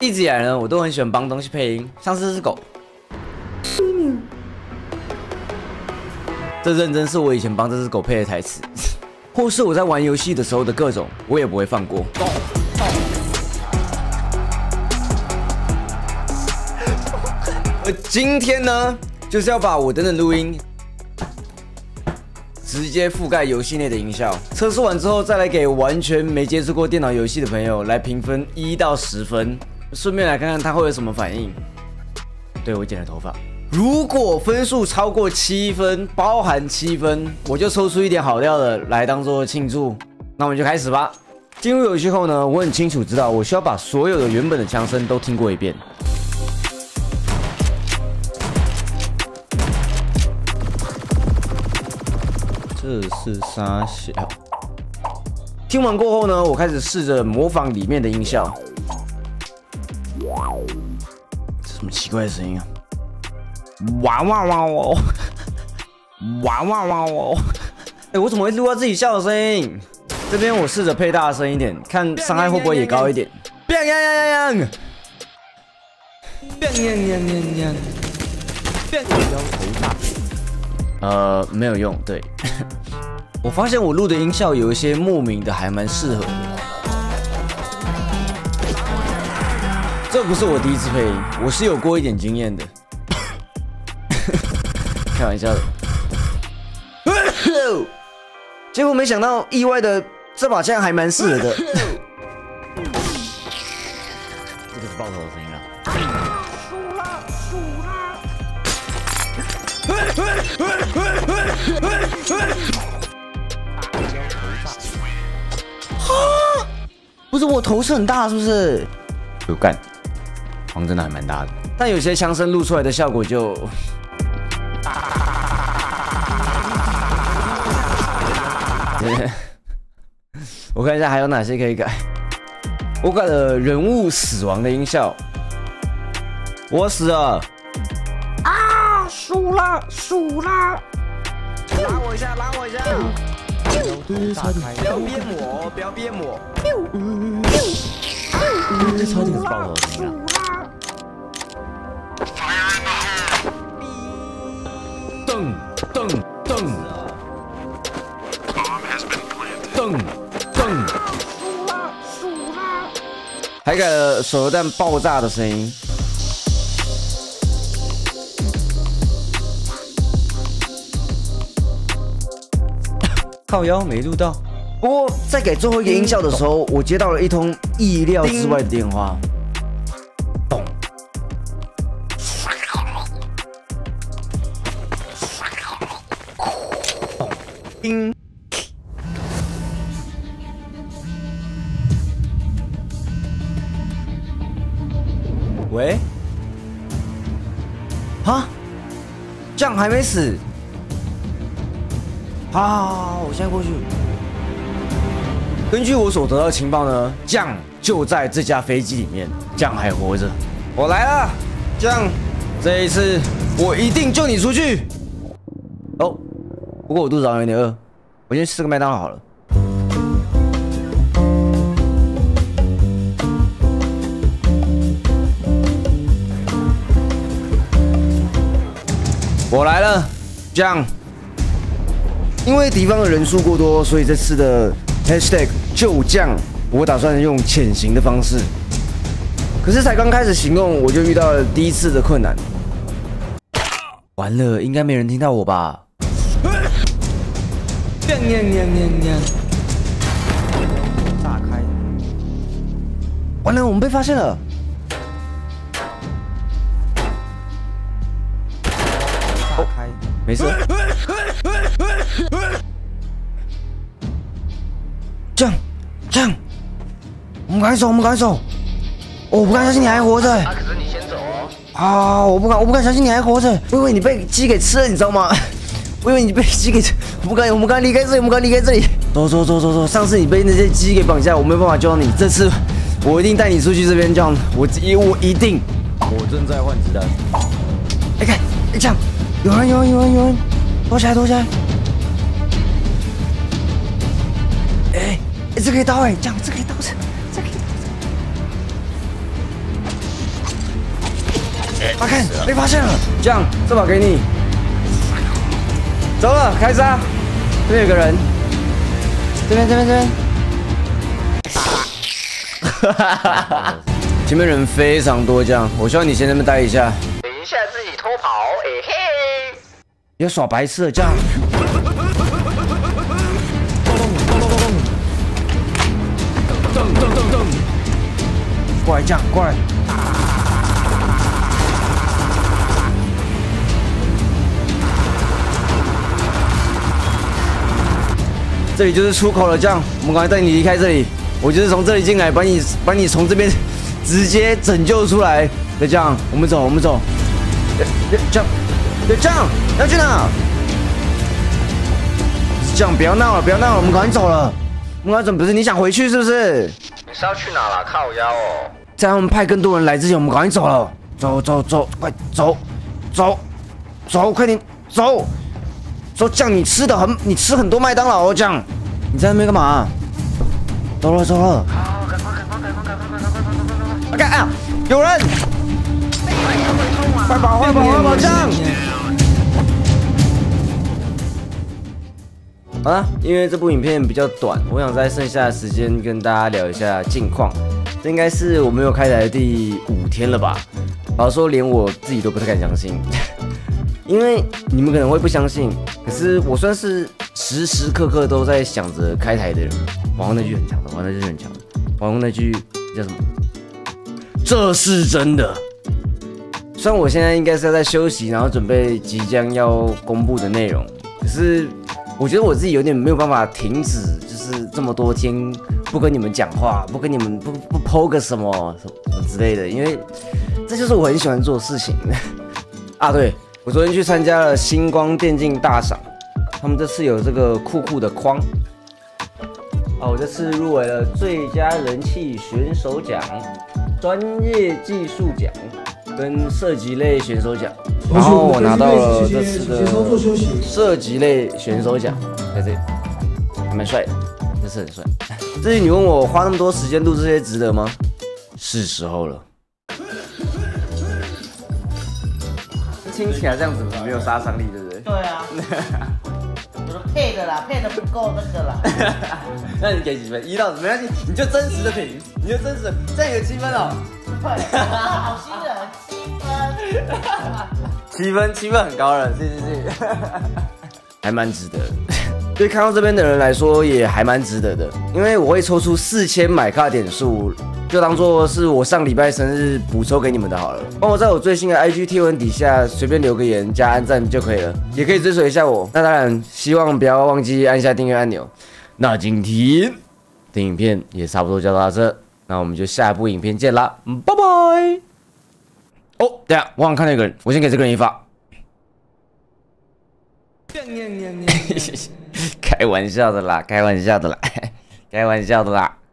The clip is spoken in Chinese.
一直以来呢，我都很喜欢帮东西配音，像是这只狗。这认真是我以前帮这只狗配的台词，或是我在玩游戏的时候的各种，我也不会放过。今天呢，就是要把我的录音直接覆盖游戏内的音效，测试完之后再来给完全没接触过电脑游戏的朋友来评分1到10分，顺便来看看他会有什么反应。对，我剪了头发，如果分数超过7分，包含7分，我就抽出一点好料的来当做庆祝。那我们就开始吧。进入游戏后呢，我很清楚知道我需要把所有的原本的枪声都听过一遍。这是啥小？听完过后呢，我开始试着模仿里面的音效。这什么奇怪的声音啊？哇哇哇哦！哇哇哇哦！哎，我怎么会录到自己笑的声音？这边我试着配大声一点，看伤害会不会也高一点。变呀呀呀呀！变呀呀呀呀！变腰头大。没有用。对，我发现我录的音效有一些莫名的，还蛮适合的。这不是我第一次配音，我是有过一点经验的。开玩笑的。结果没想到，意外的这把枪还蛮适合的。这个是爆头的声音啊！不是我头是很大，是不是？有干，好像真的还蛮大的。但有些枪声录出来的效果就……我看一下还有哪些可以改。我改了人物死亡的音效。我死了！啊！输了！输了！拉我一下！拉我一下！不要憋我！不要憋我！这超级是爆头的声音啊！噔噔噔噔噔！还改了手榴弹爆炸的声音。靠腰没录到。不过在给最后一个音效的时候，我接到了一通意料之外的电话。咚！叮！喂？啊？这样还没死？好，我现在过去。根据我所得到的情报呢，酱就在这架飞机里面，酱还活着。我来了，酱，这一次我一定救你出去。哦，不过我肚子好像有点饿，我先吃个麦当劳好了。我来了，酱。因为敌方的人数过多，所以这次的 hashtag 救酱，我打算用潜行的方式。可是才刚开始行动，我就遇到了第一次的困难。完了，应该没人听到我吧？炸开！完了，我们被发现了。炸开，没事。酱，我们赶快走，我们赶快走！我不敢相信你还活着。可是你先走哦。啊，我不敢相信你还活着。我以为你被鸡给吃了，你知道吗？我以为你被鸡给吃。我们刚离开这里，我们刚离开这里。走！上次你被那些鸡给绑架，我没有办法救到你。这次我一定带你出去这边，这样我一定。我正在换子弹。哎看，哎酱，有人，躲起来！哎，这可以刀哎，这样这可以刀子，啊，看被发现了，这样这把给你。走了，开杀。这边有个人，这边。前面人非常多，这样，我希望你先在那边待一下。等一下自己偷跑，嘿。别耍白痴了，这样。过来，这样过来。这里就是出口了，这样，我们赶快带你离开这里。我就是从这里进来，把你从这边直接拯救出来。就这样，我们走。这样，要去哪？这样，不要闹了，我们赶快走了。我们赶快走，不是你想回去是不是？你是要去哪啦？靠腰哦。在他们派更多人来之前，我们赶快走了。走，快走，快点走。这样你吃很多麦当劳哦，这样。你在那边干嘛？走了。好，赶快！啊！有人！快跑！这样。好了，因为这部影片比较短，我想在剩下的时间跟大家聊一下近况。这应该是我没有开台的第5天了吧？老实说，连我自己都不太敢相信。因为你们可能会不相信，可是我算是时时刻刻都在想着开台的人。网红那句很强的，网红那句叫什么？这是真的。虽然我现在应该是在休息，然后准备即将要公布的内容，可是我觉得我自己有点没有办法停止，就是这么多天不跟你们讲话，不跟你们不 po 个什么之类的，因为这就是我很喜欢做的事情啊。对。我昨天去参加了星光电竞大赏，他们这次有这个酷的框啊，我这次入围了最佳人气选手奖、专业技术奖跟射击类选手奖，然后我拿到了这次的射击类选手奖，在这里还蛮帅的，这次很帅。至于你问我花那么多时间录这些值得吗？是时候了。听起来这样子没有杀伤力，对不对？对啊，我说配的不够那个啦。那你给几分？1到10，没关系，你就真实的评，这样有7分哦。对，好心人7分很高了，谢，还蛮值得的。对看到这边的人来说，也还蛮值得的，因为我会抽出4000买卡点数。就当做是我上礼拜生日补抽给你们的好了，帮我在我最新的 IG 贴文底下随便留个言加按赞就可以了，也可以追随一下我。那当然，希望不要忘记按下订阅按钮。那今天的影片也差不多就到这，那我们就下一部影片见啦，拜拜。哦，等下我想看那个人，我先给这个人一发。开玩笑的啦。